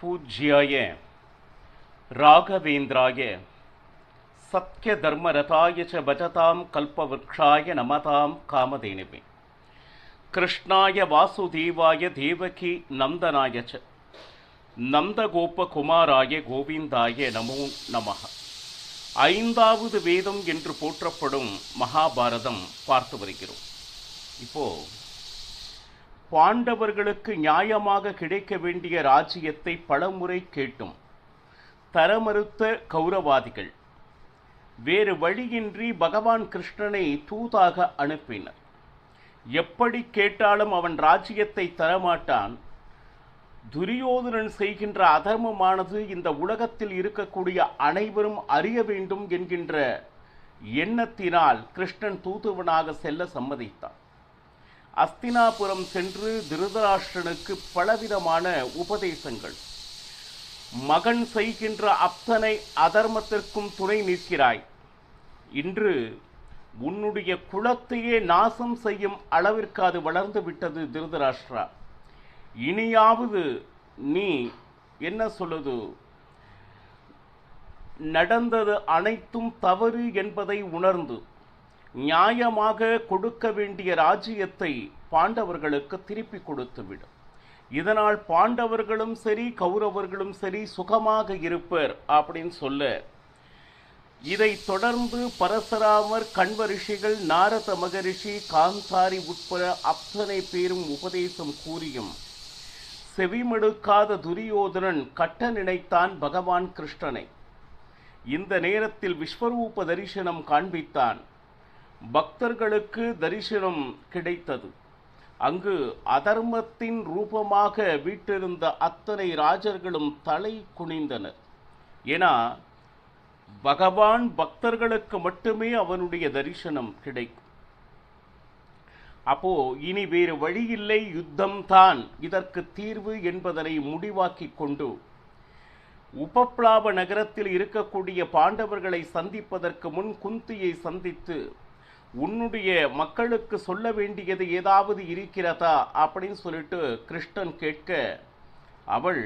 பூஜ்யாய ராகவேந்திராய சத்ய தர்மரதாய ச பஜதாம் கல்பவ்ருக்ஷாய நமதாம் காமதேனுவே கிருஷ்ணாய வாசுதேவாய தேவகி நந்தனாய ச நந்தகோபகுமாராய கோவிந்தாய நமோ நமஹ. ஐந்தாவது வேதம் என்று போற்றப்படும் மகாபாரதம் பார்த்து வருகிறோம். இப்போ பாண்டவர்களுக்கு நியாயமாக கிடைக்க வேண்டிய ராஜ்யத்தை பலமுறை கேட்டும் தர மறுத்த கௌரவாதிகள் வேறு வழியின்றி பகவான் கிருஷ்ணனை தூதாக அனுப்பினர். எப்படி கேட்டாலும் அவன் ராஜ்யத்தை தரமாட்டான். துரியோதனன் செய்கின்ற அதர்மமானது இந்த உலகத்தில் இருக்கக்கூடிய அனைவரும் அறிய வேண்டும் என்கின்ற எண்ணத்தினால் கிருஷ்ணன் தூதுவனாக செல்ல சம்மதித்தான். அஸ்தினாபுரம் சென்று திருதராஷ்டிரனுக்கு பலவிதமான உபதேசங்கள், மகன் செய்கின்ற அத்தனை அதர்மத்திற்கும் துணை நிற்கிறாய், இன்று உன்னுடைய குலத்தையே நாசம் செய்யும் அளவிற்கு அது வளர்ந்து விட்டது திருதராஷ்டிரா. இனியாவது நீ என்ன சொல்லுது, நடந்தது அனைத்தும் தவறு என்பதை உணர்ந்து நியாயமாக கொடுக்க வேண்டிய ராஜ்யத்தை பாண்டவர்களுக்கு திருப்பி கொடுத்துவிடும். இதனால் பாண்டவர்களும் சரி கௌரவர்களும் சரி சுகமாக இருப்பர் அப்படின்னு சொல்ல, இதை தொடர்ந்து பரசுராமர், கண்வ ரிஷிகள், நாரத மகரிஷி, காந்தாரி உட்பட அத்தனை பேரும் உபதேசம் கூறியும் செவிமடுக்காத துரியோதனன் கட்ட நினைத்தான் பகவான் கிருஷ்ணனை. இந்த நேரத்தில் விஸ்வரூப தரிசனம் காண்பித்தான். பக்தர்களுக்கு தரிசனம் கிடைத்தது. அங்கு அதர்மத்தின் ரூபமாக வீட்டிருந்த அத்தனை ராஜர்களும் தலை குனிந்தனர். ஏன்னா பகவான் பக்தர்களுக்கு மட்டுமே அவனுடைய தரிசனம் கிடைக்கும். அப்போ இனி வேறு வழியில்லை, யுத்தம்தான் இதற்கு தீர்வு என்பதனை முடிவாக்கி கொண்டு உபப்ளாவ நகரத்தில் இருக்கக்கூடிய பாண்டவர்களை சந்திப்பதற்கு முன் குந்தியை சந்தித்து, உன்னுடைய மக்களுக்கு சொல்ல வேண்டியது ஏதாவது இருக்கிறதா அப்படின்னு சொல்லிட்டு கிருஷ்ணன் கேட்க, அவள்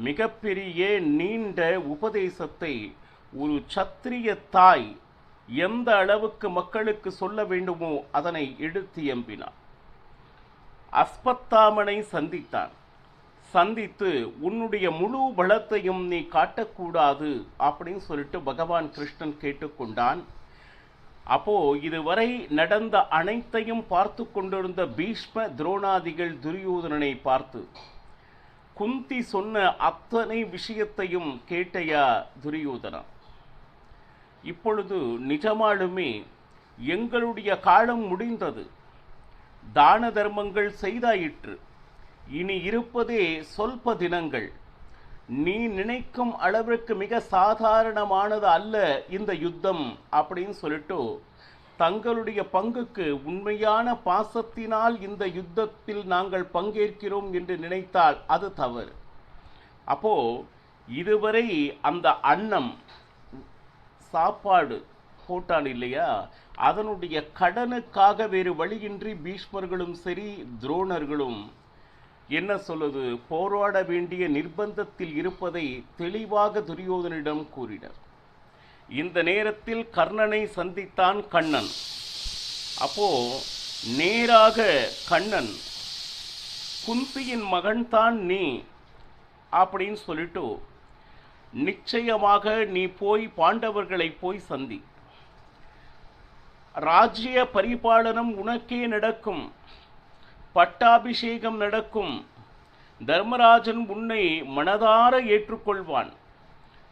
மிகப்பெரிய நீண்ட உபதேசத்தை ஒரு சத்திரிய தாய் எந்த அளவுக்கு மக்களுக்கு சொல்ல வேண்டுமோ அதனை எடுத்து எம்பினான். அஸ்வத்தாமனை சந்தித்தான். சந்தித்து, உன்னுடைய முழு பலத்தையும் நீ காட்டக்கூடாது அப்படின்னு சொல்லிட்டு பகவான் கிருஷ்ணன் கேட்டுக்கொண்டான். அப்போ இதுவரை நடந்த அனைத்தையும் பார்த்து கொண்டிருந்த பீஷ்ம துரோணாதிகள் துரியோதனனை பார்த்து, குந்தி சொன்ன அத்தனை விஷயத்தையும் கேட்டையா துரியோதனா? இப்பொழுது நிஜமாலுமே எங்களுடைய காலம் முடிந்தது. தான தர்மங்கள் செய்தாயிற்று. இனி இருப்பதே சொல்ப தினங்கள். நீ நினைக்கும் அளவிற்கு மிக சாதாரணமானது அல்ல இந்த யுத்தம் அப்படின்னு சொல்லிட்டு தங்களுடைய பங்குக்கு உண்மையான பாசத்தினால் இந்த யுத்தத்தில் நாங்கள் பங்கேற்கிறோம் என்று நினைத்தால் அது தவறு. அப்போ இதுவரை அந்த அன்னம் சாப்பாடு போட்டான் இல்லையா, அதனுடைய கடனுக்காக வேறு வழியின்றி பீஷ்மர்களும் சரி துரோணர்களும் என்ன சொல்லுது, போராட வேண்டிய நிர்பந்தத்தில் இருப்பதை தெளிவாக துரியோதனிடம் கூறினர். இந்த நேரத்தில் கர்ணனை சந்தித்தான் கண்ணன். அப்போ நேராக கண்ணன், குந்தியின் மகன்தான் நீ அப்படின்னு சொல்லிட்டு, நிச்சயமாக நீ போய் பாண்டவர்களை போய் சந்தி, ராஜ்ய பரிபாலனம் உனக்கே நடக்கும், பட்டாபிஷேகம் நடக்கும், தர்மராஜன் உன்னை மனதார ஏற்றுக்கொள்வான்.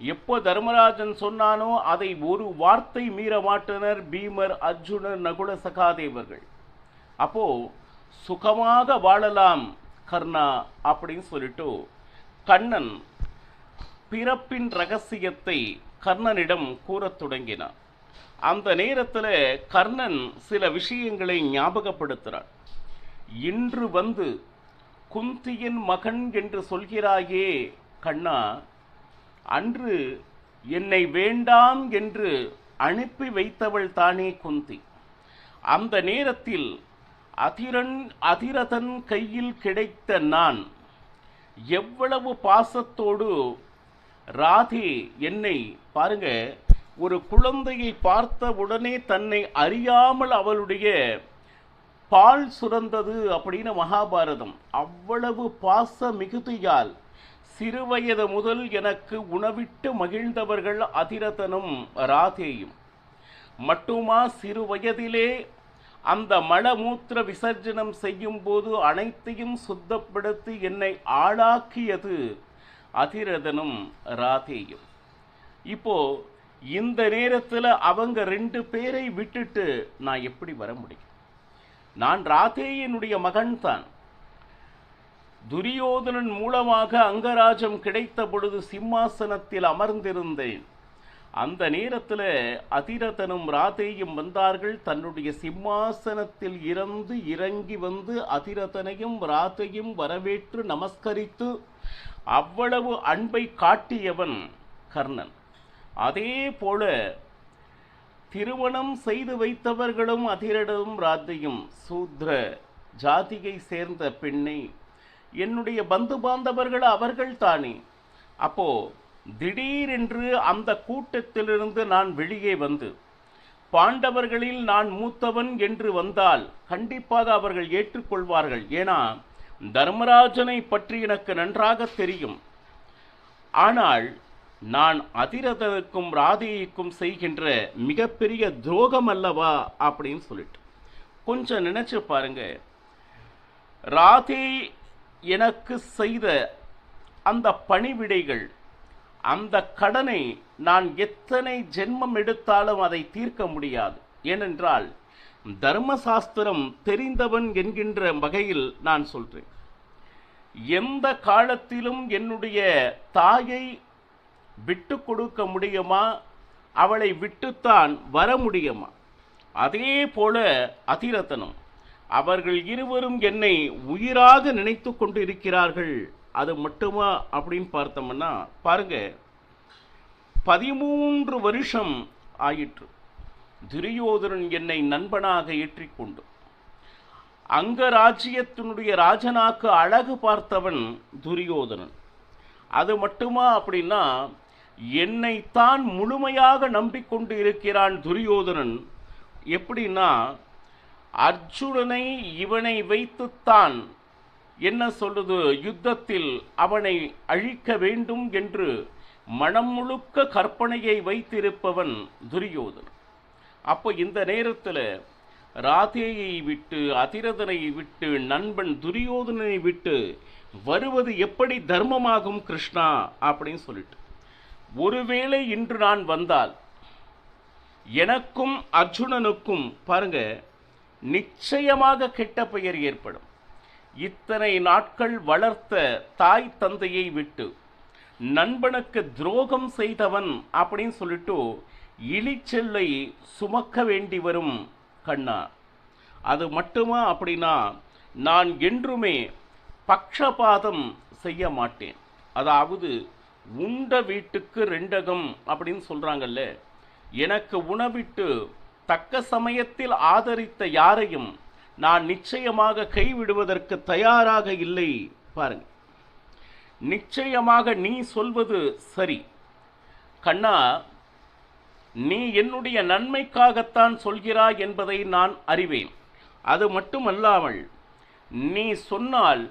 எப்போ தர்மராஜன் சொன்னானோ அதை ஒரு வார்த்தை மீற மாட்டனர் பீமர், அர்ஜுனர், நகுல சகாதேவர்கள். அப்போ சுகமாக வாழலாம் கர்ணா அப்படின்னு சொல்லிட்டு கண்ணன் பிறப்பின் ரகசியத்தை கர்ணனிடம் கூறத் தொடங்கினான். அந்த நேரத்தில் கர்ணன் சில விஷயங்களை ஞாபகப்படுத்துகிறான். இன்று வந்து குந்தியின் மகன் என்று சொல்கிறாயே கண்ணா, அன்று என்னை வேண்டாம் என்று அனுப்பி வைத்தவள் தானே குந்தி. அந்த நேரத்தில் அதிரதன் கையில் கிடைத்த நான் எவ்வளவு பாசத்தோடு ராதே என்னை பாருங்க, ஒரு குழந்தையை பார்த்த உடனே தன்னை அறியாமல் அவளுடைய பால் சுரந்தது அப்படின்னு மகாபாரதம். அவ்வளவு பாச மிகுதியால் சிறுவயது முதல் எனக்கு உணவிட்டு மகிழ்ந்தவர்கள் அதிரதனும் ராதேயும். மட்டுமா சிறு வயதிலே அந்த மலமூத்திர விசர்ஜனம் செய்யும் போது அனைத்தையும் சுத்தப்படுத்தி என்னை ஆளாக்கியது அதிரதனும் ராதேயும். இப்போ இந்த நேரத்தில் அவங்க 2 பேரை விட்டுட்டு நான் எப்படி வர முடியும்? நான் ராதேயினுடைய மகன்தான். துரியோதனன் மூலமாக அங்கராஜம் கிடைத்த பொழுது சிம்மாசனத்தில் அமர்ந்திருந்தேன். அந்த நேரத்தில் அதிரதனும் ராதேயும் வந்தார்கள். தன்னுடைய சிம்மாசனத்தில் இருந்து இறங்கி வந்து அதிரதனையும் ராதையும் வரவேற்று நமஸ்கரித்து அவ்வளவு அன்பை காட்டியவன் கர்ணன். அதே போல திருமணம் செய்து வைத்தவர்களும் அதிரனும் ராதையும் சூத்ர ஜாதியை சேர்ந்த பெண்ணை, என்னுடைய பந்து பாந்தவர்கள் அவர்கள் தானே. அப்போ திடீரென்று அந்த கூட்டத்திலிருந்து நான் வெளியே வந்து பாண்டவர்களில் நான் மூத்தவன் என்று வந்தால் கண்டிப்பாக அவர்கள் ஏற்றுக்கொள்வார்கள். ஏன்னா தர்மராஜனை பற்றி எனக்கு நன்றாக தெரியும். ஆனால் நான் அதிரதனுக்கும் ராதேய்க்கும் செய்கின்ற மிகப்பெரிய துரோகம் அல்லவா அப்படின்னு சொல்லிட்டு கொஞ்சம் நினைச்சு பாருங்க. ராதே எனக்கு செய்த அந்த பணிவிடைகள், அந்த கடனை நான் எத்தனை ஜென்மம் எடுத்தாலும் அதை தீர்க்க முடியாது. ஏனென்றால் தர்மசாஸ்திரம் தெரிந்தவன் என்கின்ற வகையில் நான் சொல்றேன். எந்த காலத்திலும் என்னுடைய தாயை விட்டு கொடுக்க முடியுமா? அவளை விட்டுத்தான் வர முடியுமா? அதே போல அதிரதனும் அவர்கள் இருவரும் என்னை உயிராக நினைத்து கொண்டு இருக்கிறார்கள். அது மட்டுமா அப்படின்னு பார்த்தோம்னா பாருங்க, 13 வருஷம் ஆயிற்று துரியோதனன் என்னை நண்பனாக ஏற்றிக்கொண்டு. அங்கராஜ்யத்தினுடைய ராஜனாக்கு அழகு பார்த்தவன் துரியோதனன். அது மட்டுமா அப்படின்னா என்னைத்தான் முழுமையாக நம்பிக்கொண்டு இருக்கிறான் துரியோதனன். எப்படின்னா அர்ஜுனனை இவனை வைத்துத்தான் என்ன சொல்றது, யுத்தத்தில் அவனை அழிக்க வேண்டும் என்று மனம் முழுக்க கற்பனையை வைத்திருப்பவன் துரியோதனன். அப்போ இந்த நேரத்தில் ராதேயை விட்டு அதிரதனை விட்டு நண்பன் துரியோதனனை விட்டு வருவது எப்படி தர்மமாகும் கிருஷ்ணா அப்படின்னு சொல்லிட்டு, ஒருவேளை இன்று நான் வந்தால் எனக்கும் அர்ஜுனனுக்கும் பாருங்க நிச்சயமாக கெட்ட பெயர் ஏற்படும். இத்தனை நாட்கள் வளர்த்த தாய் தந்தையை விட்டு நண்பனுக்கு துரோகம் செய்தவன் அப்படின்னு சொல்லிட்டு இழிச்செல்லை சுமக்க வேண்டி வரும் கண்ணா. அது மட்டுமா அப்படின்னா நான் என்றுமே பக்ஷபாதம் செய்ய மாட்டேன். அதாவது உண்ட வீட்டுக்கு 2 அகம் அப்படின்னு சொல்றாங்கல்ல. எனக்கு உணவிட்டு தக்க சமயத்தில் ஆதரித்த யாரையும் நான் நிச்சயமாக கைவிடுவதற்கு தயாராக இல்லை. பாருங்க, நிச்சயமாக நீ சொல்வது சரி கண்ணா. நீ என்னுடைய நன்மைக்காகத்தான் சொல்கிறாய் என்பதை நான் அறிவேன். அது மட்டுமல்லாமல் நீ சொன்னால்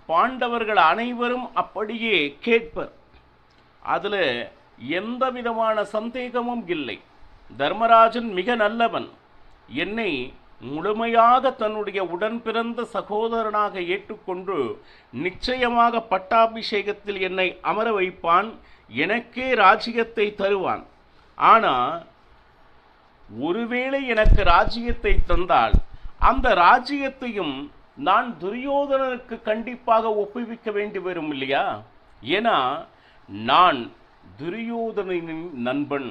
பாண்டவர்கள் அனைவரும் அப்படியே கேட்பர். அதில் எந்த விதமான சந்தேகமும் இல்லை. தர்மராஜன் மிக நல்லவன். என்னை முழுமையாக தன்னுடைய உடன் பிறந்த சகோதரனாக ஏற்றுக்கொண்டு நிச்சயமாக பட்டாபிஷேகத்தில் என்னை அமர வைப்பான். எனக்கே ராஜ்யத்தை தருவான். ஆனால் ஒருவேளை எனக்கு ராஜ்யத்தை தந்தால் அந்த ராஜ்யத்தையும் நான் துரியோதனனுக்கு கண்டிப்பாக ஒப்புவிக்க வேண்டி வரும் இல்லையா? ஏன்னா நான் துரியோதனனின் நண்பன்.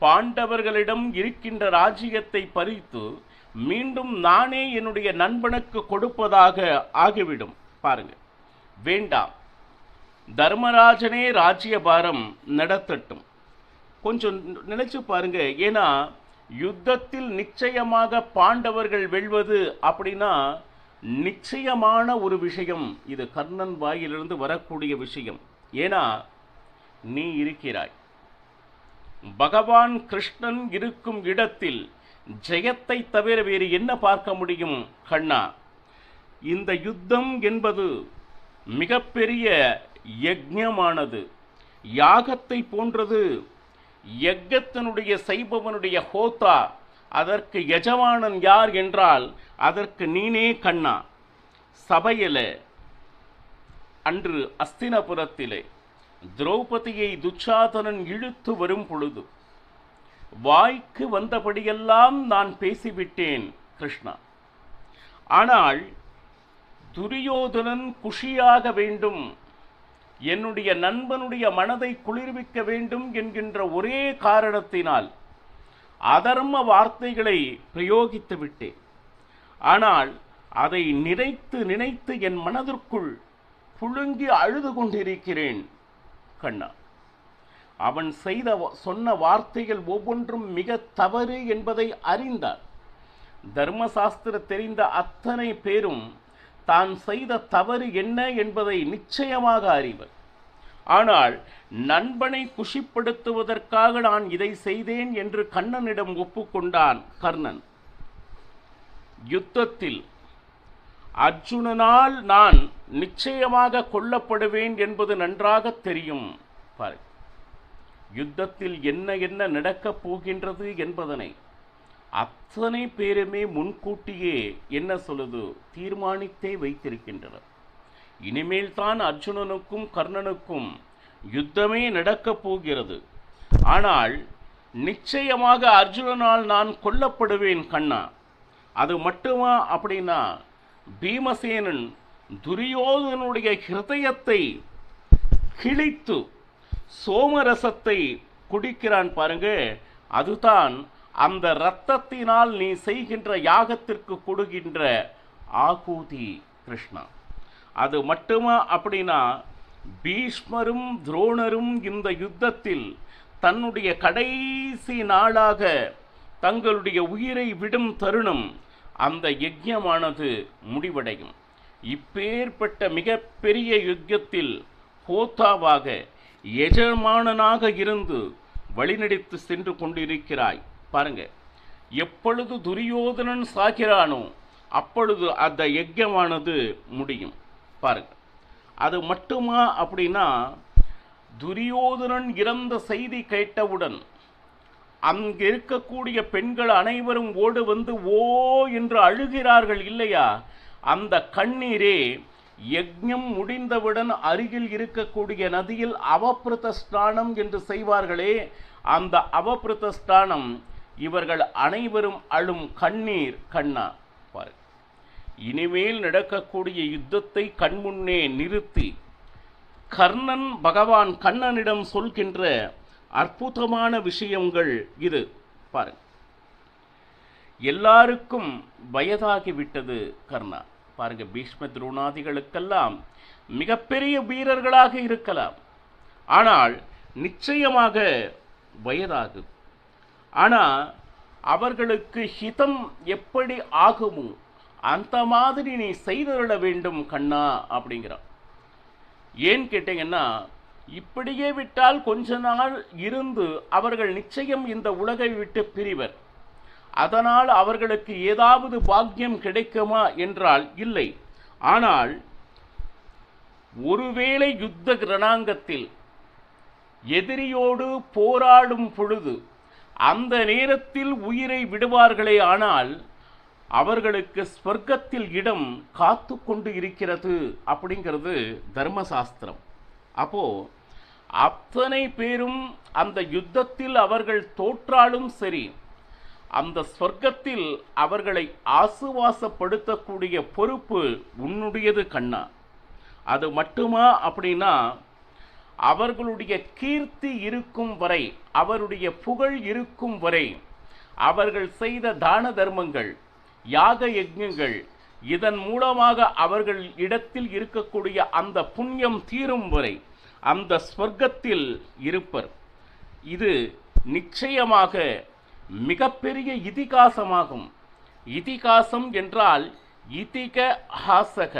பாண்டவர்களிடம் இருக்கின்ற ராஜ்யத்தை பறித்து மீண்டும் நானே என்னுடைய நண்பனுக்கு கொடுப்பதாக ஆகிவிடும். பாருங்க, வேண்டாம், தர்மராஜனே ராஜ்யபாரம் நடத்தட்டும். கொஞ்சம் நினைச்சு பாருங்க. ஏன்னா யுத்தத்தில் நிச்சயமாக பாண்டவர்கள் வெல்வது அப்படின்னா நிச்சயமான ஒரு விஷயம். இது கர்ணன் வாயிலிருந்து வரக்கூடிய விஷயம். ஏன்னா நீ இருக்கிறாய். பகவான் கிருஷ்ணன் இருக்கும் இடத்தில் ஜெயத்தை தவிர வேறு என்ன பார்க்க முடியும் கண்ணா? இந்த யுத்தம் என்பது மிகப்பெரிய யஜ்ஞமானது, யாகத்தை போன்றது. யஜ்ஞத்தினுடைய செய்பவனுடைய ஹோத்தா, அதற்கு எஜமானன் யார் என்றால் அதற்கு நீனே கண்ணா. சபையிலே அன்று அஸ்தினபுரத்திலே திரௌபதியை துச்சாதனன் இழுத்து வரும் பொழுது வாய்க்கு வந்தபடியெல்லாம் நான் பேசிவிட்டேன் கிருஷ்ணா. ஆனால் துரியோதனன் குஷியாக வேண்டும், என்னுடைய நண்பனுடைய மனதை குளிர்விக்க வேண்டும் என்கின்ற ஒரே காரணத்தினால் அதர்ம வார்த்தைகளை பிரயோகித்து விட்டேன். ஆனால் அதை நினைத்து நினைத்து என் மனதிற்குள் புழுங்கி அழுது கொண்டிருக்கிறேன் கண்ணா. அவன் சொன்ன வார்த்தைகள் ஒவ்வொன்றும் மிக தவறு என்பதை அறிந்தார். தர்மசாஸ்திர தெரிந்த அத்தனை பேரும் தான் செய்த தவறு என்ன என்பதை நிச்சயமாக அறிவர். ஆனால் நண்பனை குஷிப்படுத்துவதற்காக நான் இதை செய்தேன் என்று கண்ணனிடம் ஒப்புக்கொண்டான் கர்ணன். யுத்தத்தில் அர்ஜுனனால் நான் நிச்சயமாக கொல்லப்படுவேன் என்பது நன்றாக தெரியும். யுத்தத்தில் என்ன என்ன நடக்கப் போகின்றது என்பதனை அத்தனை பேருமே முன்கூட்டியே என்ன சொல்லுது தீர்மானித்தே வைத்திருக்கின்றனர். இனிமேல் தான் அர்ஜுனனுக்கும் கர்ணனுக்கும் யுத்தமே நடக்கப் போகிறது. ஆனால் நிச்சயமாக அர்ஜுனனால் நான் கொல்லப்படுவேன் கண்ணா. அது மட்டுமா அப்படின்னா பீமசேனன் துரியோதனுடைய ஹிருதயத்தை கிழித்து சோமரசத்தை குடிக்கிறான் பாருங்க. அதுதான் அந்த இரத்தத்தினால் நீ செய்கின்ற யாகத்திற்கு கொடுக்கின்ற ஆகூதி கிருஷ்ணா. அது மட்டுமா அப்படின்னா பீஷ்மரும் துரோணரும் இந்த யுத்தத்தில் தன்னுடைய கடைசி நாளாக தங்களுடைய உயிரை விடும் தருணம் அந்த யஜ்ஞமானது முடிவடையும். இப்பேற்பட்ட மிகப்பெரிய யுத்தத்தில் ஹோத்தாவாக எஜமானனாக இருந்து வழிநடத்தி சென்று கொண்டிருக்கிறாய் பாருங்க. எப்பொழுது துரியோதனன் சாகிறானோ அப்பொழுது அந்த யஜ்ஞமானது முடியும் பாருங்க. அது மட்டுமா அப்படின்னா துரியோதனன் இறந்த செய்தி கேட்டவுடன் அங்கு இருக்கக்கூடிய பெண்கள் அனைவரும் ஓடு வந்து ஓ என்று அழுகிறார்கள் இல்லையா? அந்த கண்ணீரே யஜ்ஞம் முடிந்தவுடன் அருகில் இருக்கக்கூடிய நதியில் அவபிருத ஸ்நானம் என்று செய்வார்களே, அந்த அவபிருத ஸ்நானம் இவர்கள் அனைவரும் அழும் கண்ணீர் கண்ணா பாரு. இனிமேல் நடக்கக்கூடிய யுத்தத்தை கண்முன்னே நிறுத்தி கர்ணன் பகவான் கண்ணனிடம் சொல்கின்ற அற்புதமான விஷயங்கள் இது பாரு. எல்லாருக்கும் வயதாகிவிட்டது கர்ணா பாருங்க. பீஷ்ம துரோணாதிகளுக்கெல்லாம் மிகப்பெரிய வீரர்களாக இருக்கலாம், ஆனால் நிச்சயமாக வயதாகும். ஆனால் அவர்களுக்கு ஹிதம் எப்படி ஆகுமோ அந்த மாதிரி நீ செய்தருள வேண்டும் கண்ணா அப்படிங்கிறான். ஏன் கேட்டீங்கன்னா இப்படியே விட்டால் கொஞ்ச நாள் இருந்து அவர்கள் நிச்சயம் இந்த உலகை விட்டு பிரிவர். அதனால் அவர்களுக்கு ஏதாவது பாக்கியம் கிடைக்குமா என்றால் இல்லை. ஆனால் ஒருவேளை யுத்த ரணாங்கத்தில் எதிரியோடு போராடும் பொழுது அந்த நேரத்தில் உயிரை விடுவார்களே, ஆனால் அவர்களுக்கு ஸ்வர்க்கத்தில் இடம் காத்து கொண்டு இருக்கிறது அப்படிங்கிறது தர்மசாஸ்திரம். அப்போ அத்தனை பேரும் அந்த யுத்தத்தில் அவர்கள் தோற்றாலும் சரி, அந்த ஸ்வர்க்கத்தில் அவர்களை ஆசுவாசப்படுத்தக்கூடிய பொறுப்பு உன்னுடையது கண்ணா. அது மட்டுமா அப்படின்னா அவர்களுடைய கீர்த்தி இருக்கும் வரை, அவருடைய புகழ் இருக்கும் வரை, அவர்கள் செய்த தான தர்மங்கள் யாக யஜ்ஞங்கள் இதன் மூலமாக அவர்கள் இடத்தில் இருக்கக்கூடிய அந்த புண்ணியம் தீரும் வரை அந்த ஸ்வர்க்கத்தில் இருப்பர். இது நிச்சயமாக மிகப்பெரிய இதிகாசமாகும். இதிகாசம் என்றால் இதிக ஹாசக,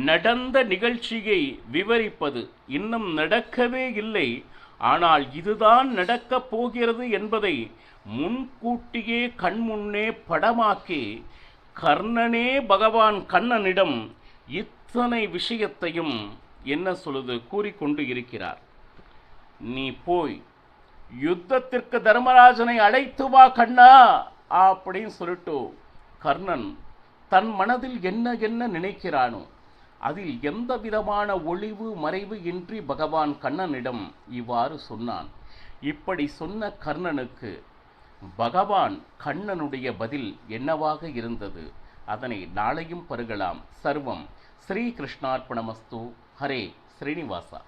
நடந்த நிகழ்ச்சியை விவரிப்பது. இன்னும் நடக்கவே இல்லை, ஆனால் இதுதான் நடக்கப் போகிறது என்பதை முன்கூட்டியே கண்முன்னே படமாக்கி கர்ணனே பகவான் கண்ணனிடம் இத்தனை விஷயத்தையும் என்ன சொல்லுது கூறிக்கொண்டு இருக்கிறார். நீ போய் யுத்தத்திற்கு தர்மராஜனை அழைத்து வா கண்ணா அப்படின்னு சொல்லிட்டு கர்ணன் தன் மனதில் என்ன என்ன நினைக்கிறானோ அதில் எந்த விதமான ஒளிவு மறைவு இன்றி பகவான் கண்ணனிடம் இவ்வாறு சொன்னான். இப்படி சொன்ன கர்ணனுக்கு பகவான் கண்ணனுடைய பதில் என்னவாக இருந்தது, அதனை நாளையும் பருகலாம். சர்வம் ஸ்ரீ கிருஷ்ணார்ப்பணமஸ்து. ஹரே ஸ்ரீனிவாசா.